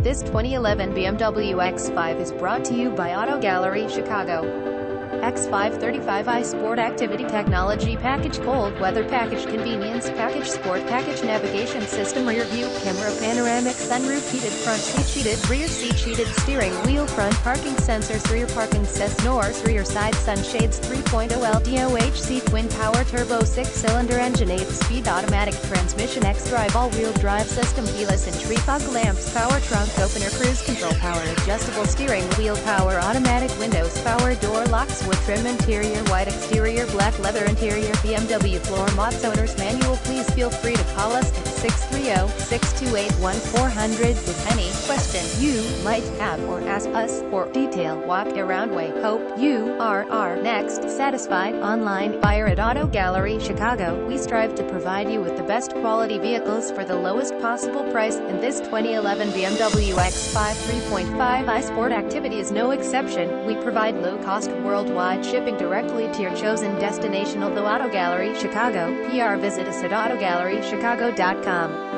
This 2011 BMW X5 is brought to you by Auto Gallery Chicago. X5 35i Sport Activity Technology Package Cold Weather Package Convenience Package Sport Package Navigation System Rear View Camera Panoramic Sunroof Heated Front Seat Heated Rear Seat Heated Steering Wheel Front Parking Sensors Rear Parking Sensors Rear Side Sunshades 3.0 LDOHC Twin Power Turbo 6-cylinder Engine 8-speed Automatic Transmission X-Drive All-Wheel Drive System Keyless Entry Fog Lamps Power Trunk Opener Cruise Control Power Adjustable Steering Wheel Power Automatic Windows Power Door Locks Wood Trim Interior White Exterior Black Leather Interior BMW Floor Mats Owner's Manual. Please feel free to call us at 630-628-1400 with any question you might have or ask us for detail walk around way. Hope you are our next satisfied online buyer at Auto Gallery Chicago. We strive to provide you with the best quality vehicles for the lowest possible price, and this 2011 BMW X5 3.5i Sport Activity is no exception. We provide low-cost worldwide shipping directly to your chosen destination. Although Auto Gallery Chicago PR, visit us at autogallerychicago.com.